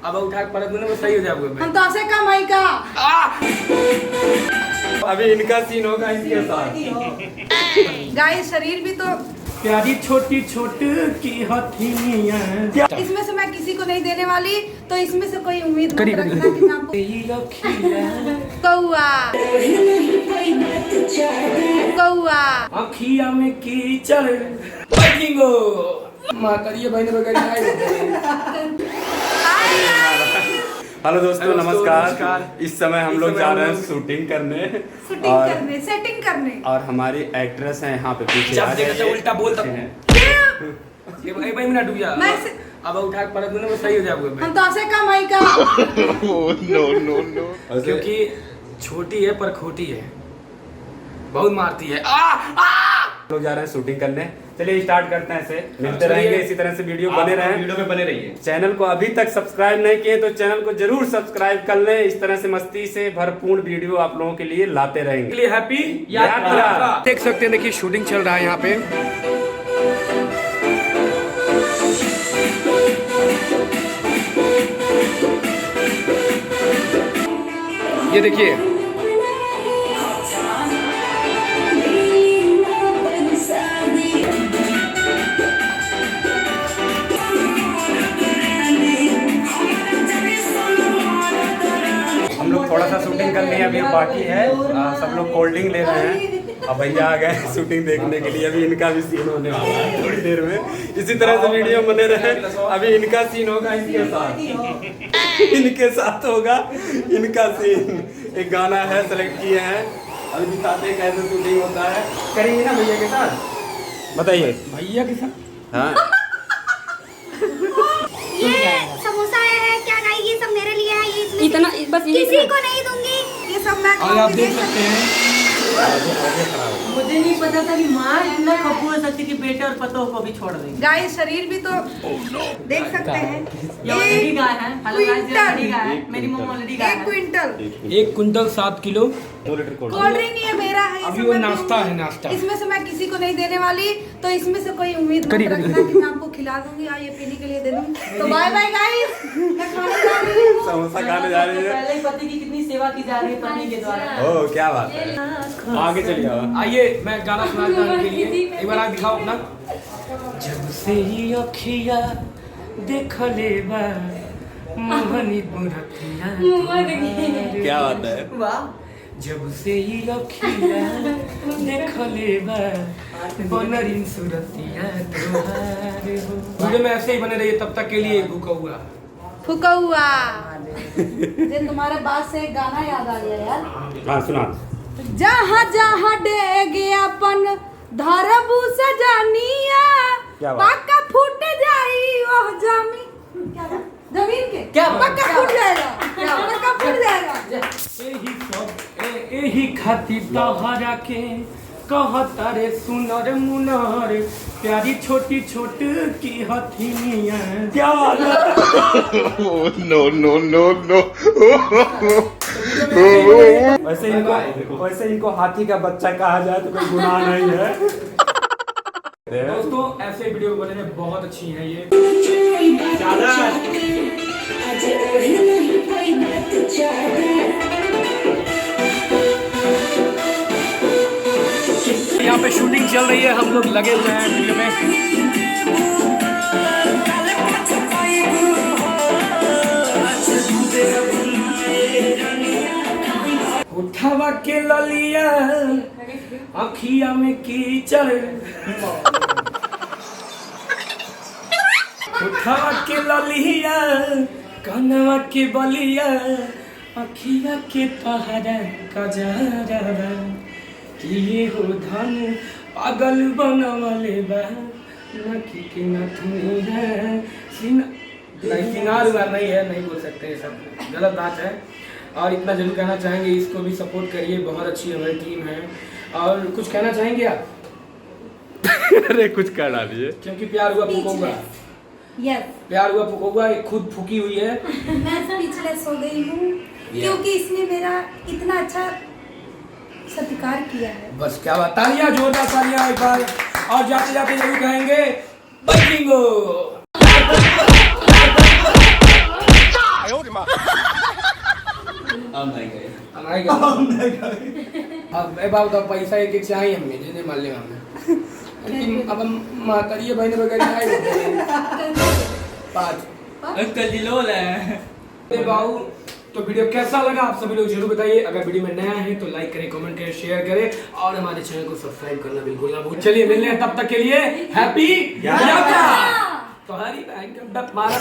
अब उठा के पलट दूंगा सही हो जाएगा। हम तो ऐसे कम आई का। अभी इनका सीन होगा इनके साथ। गाइस शरीर भी तो प्यारी छोटी छोटी की हथिनिया। इसमें से मैं किसी को नहीं देने वाली, तो इसमें से कोई उम्मीद मत रखना कि मैं आपको। कौआ कौआ अखिया में कीचड़ बजिंगो मां करिए भाई ने बगैर हेलो दोस्तों, नमस्कार। इस समय हम लोग जा रहे हैं शूटिंग करने, सेटिंग करने। और हमारी एक्ट्रेस है यहाँ पे पीछे। जब देखा तो उल्टा बोलता है ये भाई मिनट रुक जा। अब उठा के पलट दूंगा सही हो जाएगा। हम तो ऐसे कम आई का। नो क्योंकि छोटी है पर खोटी है, बहुत मारती है। लोग जा रहे हैं शूटिंग करने। चलिए स्टार्ट करते हैं। ऐसे मिलते रहेंगे, इसी तरह से वीडियो बने रहे, वीडियो में बने रहिए। चैनल को अभी तक सब्सक्राइब नहीं किए तो चैनल को जरूर सब्सक्राइब कर लें। इस तरह से मस्ती से भरपूर वीडियो आप लोगों के लिए लाते रहेंगे। हैप्पी यात्रा। देख सकते हैं, देखिए शूटिंग चल रहा है यहाँ पे। ये देखिए हम लोग थोड़ा सा शूटिंग कर लिए, अभी बाकी है। सब लोग कोल्ड ड्रिंक ले रहे हैं। अब भैया आ गए शूटिंग देखने के लिए। अभी इनका भी सीन होने वाला है थोड़ी देर में। इसी तरह से वीडियो बने रहे। अभी इनका सीन होगा इनके साथ। इनके साथ होगा इनका सीन। एक गाना है सेलेक्ट किए हैं, अभी दिखाते हैं कैसे शूटिंग होता है। करेंगे ना भैया के साथ, बताइए। भैया के साथ हाँ ये समोसा है क्या गाई, ये सब मेरे लिए है। ये इतना बस किसी को नहीं दूंगी। ये सब मैं और आप देख सकते हैं मुझे नहीं पता था कि माँ इतना खप्पू हो सकती कि बेटे और पतों को भी छोड़ देंगे। गाइस शरीर भी तो देख सकते हैं। ये ऑलरेडी गाय है। हेलो गाइस, ये ऑलरेडी गाय है। मेरी मम्मा ऑलरेडी गाय 1 है। Quintal 1 quintal 7 kilo 2 litre cold cold drink ये मेरा है। अभी वो नाश्ता है, नाश्ता। इसमें से मैं किसी को नहीं देने वाली, तो इसमें से कोई उम्मीद मत रखना कि मैं आपको खिला दूंगी या ये पीने के लिए दे दूंगी। तो बाय बाय गाइस, मैं खाने जा रही हूँ। समोसा खाने जा रही है। पहले ही पति की कितनी सेवा की जा रही है पत्नी के द्वारा। ओ क्या बात है, आगे चलिए। आइए मैं गाना सुनाता हूं इनके लिए। एक बार आप दिखाओ अपना। जब से ही अखिया देखले बा मोहनी बुरतिया, क्या बात है। वाह, जब से ही अखिया देखले बा बनरी सुरतिया तोहार हो। वीडियो में ऐसे ही बने रहिए, तब तक के लिए भूखा हुआ फुका हुआ। मुझे तुम्हारे बात से एक गाना याद आ गया यार। हाँ सुना। जहाँ जहाँ डेगे अपन धरबू सजनिया, क्या बात? पक्का फूट जाई ओह जमीन के। क्या पक्का फूट जाएगा, पक्का फूट जाएगा। एही खातिर तोहरा के कहता रे सुनर मुनर प्यारी छोटी छोटी की हथिनिया। क्या बात है। no. वैसे इनको हाथी का बच्चा कहा जाए तो कोई गुनाह नहीं है। दोस्तों ऐसे वीडियो बने में बहुत अच्छी है ये। यहाँ पे शूटिंग चल रही है, हम लोग लगे हुए हैं वीडियो में। उठावा के ललिया अखिया में कीचड़, उठावा के ललिया कनवा के बलिया अखिया के पहाड़ा कजरा किए हो धन पागल बनवले बा नखी के नथुनिया सिंगार उगार नहीं है, नहीं बोल सकते, ये सब गलत बात है। और इतना जरूर कहना चाहेंगे, इसको भी सपोर्ट करिए, बहुत अच्छी हमारी टीम है। और कुछ कहना चाहेंगे आप? अरे कुछ कर डालिए। क्योंकि प्यार हुआ फूकोगा, प्यार हुआ फूकोगा, खुद फूकी हुई है। मैं स्पीचलेस हो गई हूँ क्योंकि इसने मेरा इतना अच्छा सत्कार किया है। बस क्या बात, तालियां, जोरदार तालियां एक बार। और जाते जाते जरूर कहेंगे बजिंगो। भाई क्या अब ए बाबू तो पैसा एक चाहिए हमें देने माले हमें अब हम मातारी भाई ने वगैरह आए 5 कलिलोल है। ए बाबू तो वीडियो कैसा लगा आप सभी लोग जरूर बताइए। अगर वीडियो में नया है तो लाइक करें, कमेंट करें, शेयर करें और हमारे चैनल को सब्सक्राइब करना बिल्कुल ना भूलें। चलिए मिलने हैं तब तक के लिए हैप्पी यात्रा। तो हरी बैंक मारा